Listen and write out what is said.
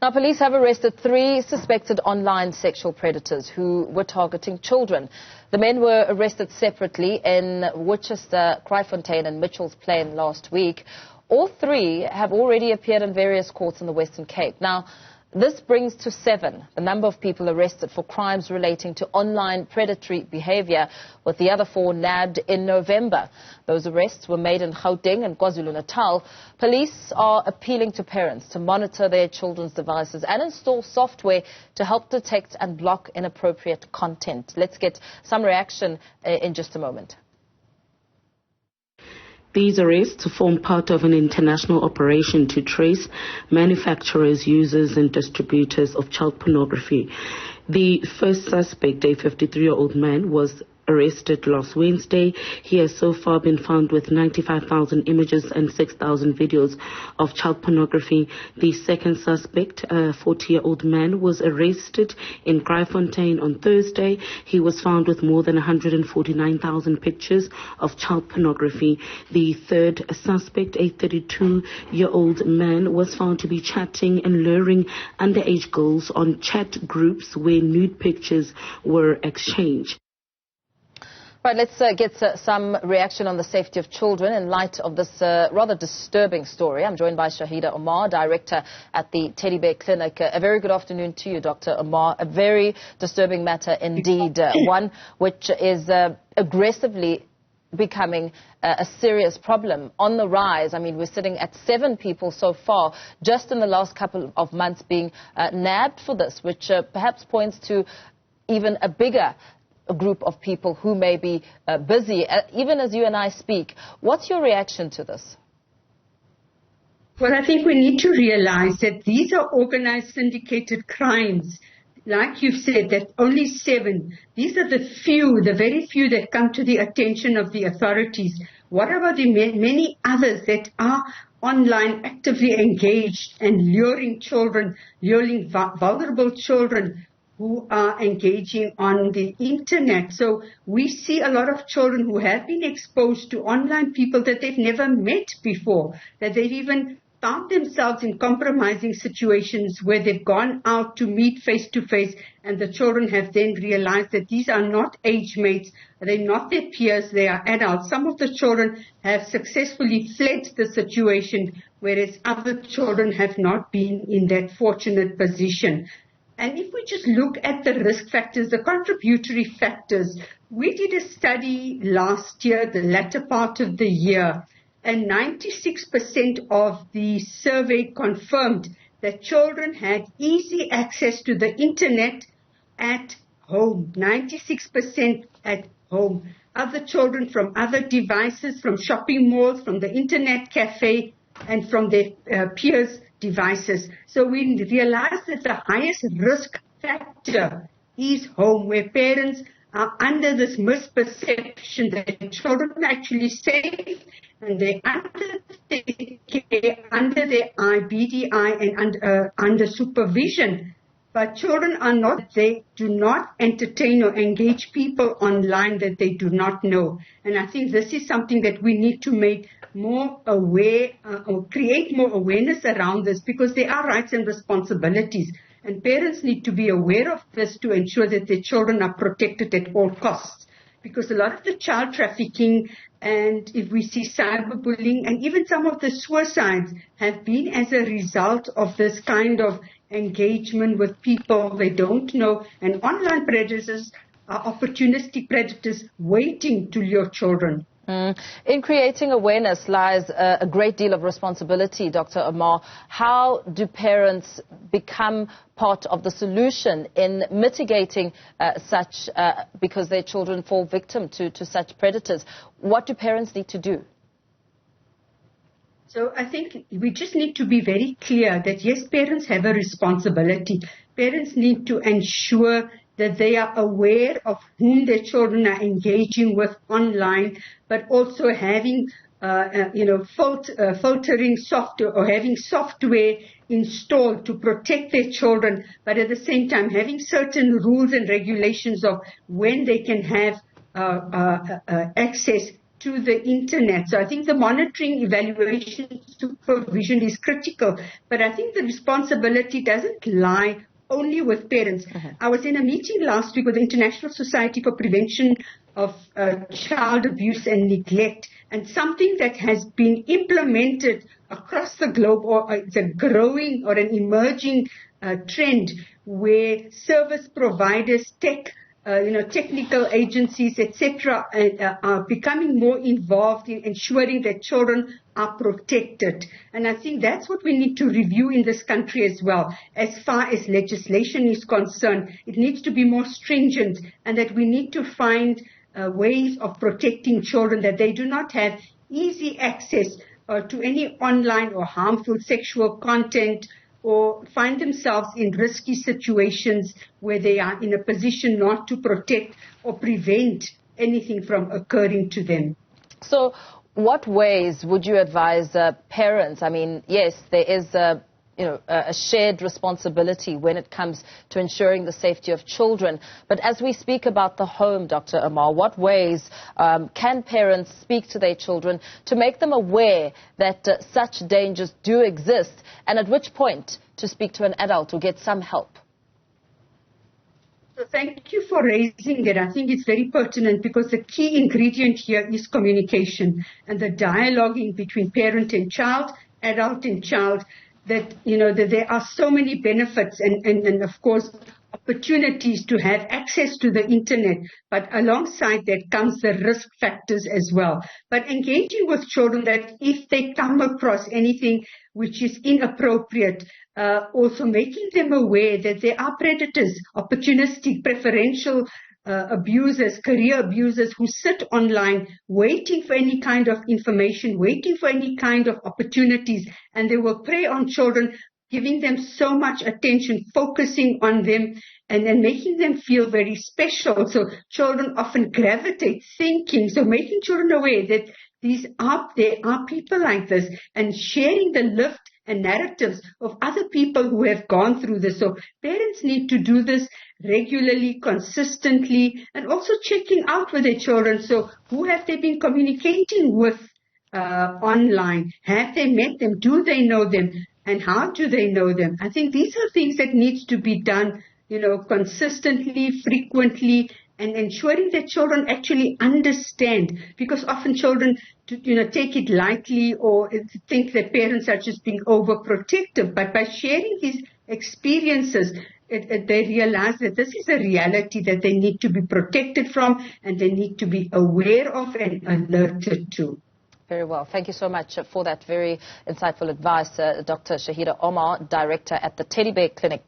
Now, police have arrested 3 suspected online sexual predators who were targeting children. The men were arrested separately in Worcester, Kraaifontein and Mitchells Plain last week. All 3 have already appeared in various courts in the Western Cape. Now, this brings to 7 the number of people arrested for crimes relating to online predatory behaviour, with the other 4 nabbed in November. Those arrests were made in Gauteng and KwaZulu-Natal. Police are appealing to parents to monitor their children's devices and install software to help detect and block inappropriate content. Let's get some reaction in just a moment. These arrests form part of an international operation to trace manufacturers, users and distributors of child pornography. The first suspect, a 53-year-old man, was arrested last Wednesday. He has so far been found with 95,000 images and 6,000 videos of child pornography. The second suspect, a 40-year-old man, was arrested in Kraaifontein on Thursday. He was found with more than 149,000 pictures of child pornography. The third suspect, a 32-year-old man, was found to be chatting and luring underage girls on chat groups where nude pictures were exchanged. Right, let's get some reaction on the safety of children in light of this rather disturbing story. I'm joined by Shaheda Omar, Director at the Teddy Bear Clinic. A very good afternoon to you, Dr. Omar. A very disturbing matter indeed, one which is aggressively becoming a serious problem on the rise. I mean, we're sitting at 7 people so far just in the last couple of months being nabbed for this, which perhaps points to even a bigger group of people who may be busy, even as you and I speak. What's your reaction to this? Well, I think we need to realize that these are organized syndicated crimes. Like you've said, that only 7. These are the very few that come to the attention of the authorities. What about the many others that are online actively engaged and luring children, luring vulnerable children who are engaging on the internet? So we see a lot of children who have been exposed to online people that they've never met before, that they've even found themselves in compromising situations where they've gone out to meet face to face, and the children have then realized that these are not age mates, they're not their peers, they are adults. Some of the children have successfully fled the situation, whereas other children have not been in that fortunate position. And if we just look at the risk factors, the contributory factors, we did a study last year, the latter part of the year, and 96% of the survey confirmed that children had easy access to the internet at home. 96% at home. Other children from other devices, from shopping malls, from the internet cafe, and from their peers' devices. So we realize that the highest risk factor is home, where parents are under this misperception that children are actually safe and they're under their BDI and under supervision. But children are not, they do not entertain or engage people online that they do not know. And I think this is something that we need to make more aware or create more awareness around this, because there are rights and responsibilities. And parents need to be aware of this to ensure that their children are protected at all costs. Because a lot of the child trafficking, and if we see cyberbullying, and even some of the suicides have been as a result of this kind of engagement with people they don't know. And online predators are opportunistic predators waiting to lure children. In creating awareness lies a great deal of responsibility, Dr. Omar. How do parents become part of the solution in mitigating such, because their children fall victim to such predators? What do parents need to do? So I think we just need to be very clear that, yes, parents have a responsibility. Parents need to ensure that they are aware of whom their children are engaging with online, but also having, filtering software or having software installed to protect their children, but at the same time having certain rules and regulations of when they can have access to the internet. So I think the monitoring, evaluation, supervision is critical. But I think the responsibility doesn't lie only with parents. I was in a meeting last week with the International Society for Prevention of Child Abuse and Neglect, and something that has been implemented across the globe, or it's a growing or an emerging trend where service providers, technical agencies, etc., are becoming more involved in ensuring that children are protected. And I think that's what we need to review in this country as well. As far as legislation is concerned, it needs to be more stringent, and that we need to find ways of protecting children, that they do not have easy access to any online or harmful sexual content, or find themselves in risky situations where they are in a position not to protect or prevent anything from occurring to them. So what ways would you advise parents? I mean, yes, there is a shared responsibility when it comes to ensuring the safety of children. But as we speak about the home, Dr. Omar, what ways can parents speak to their children to make them aware that such dangers do exist, and at which point to speak to an adult or get some help? So thank you for raising it. I think it's very pertinent, because the key ingredient here is communication and the dialoguing between parent and child, adult and child, that there are so many benefits and of course opportunities to have access to the internet, but alongside that comes the risk factors as well. But engaging with children, that if they come across anything which is inappropriate, also making them aware that there are predators, opportunistic, preferential abusers, career abusers who sit online waiting for any kind of information, waiting for any kind of opportunities, and they will prey on children, giving them so much attention, focusing on them, and then making them feel very special. So children often gravitate thinking, so making children aware that there are people like this, and sharing the lived and narratives of other people who have gone through this. So parents need to do this regularly, consistently, and also checking out with their children. So who have they been communicating with online? Have they met them? Do they know them? And how do they know them? I think these are things that needs to be done, consistently, frequently, and ensuring that children actually understand, because often children, take it lightly or think that parents are just being overprotective. But by sharing these experiences, they realize that this is a reality that they need to be protected from, and they need to be aware of and alerted to. Very well. Thank you so much for that very insightful advice, Dr. Shaheda Omar, Director at the Teddy Bear Clinic.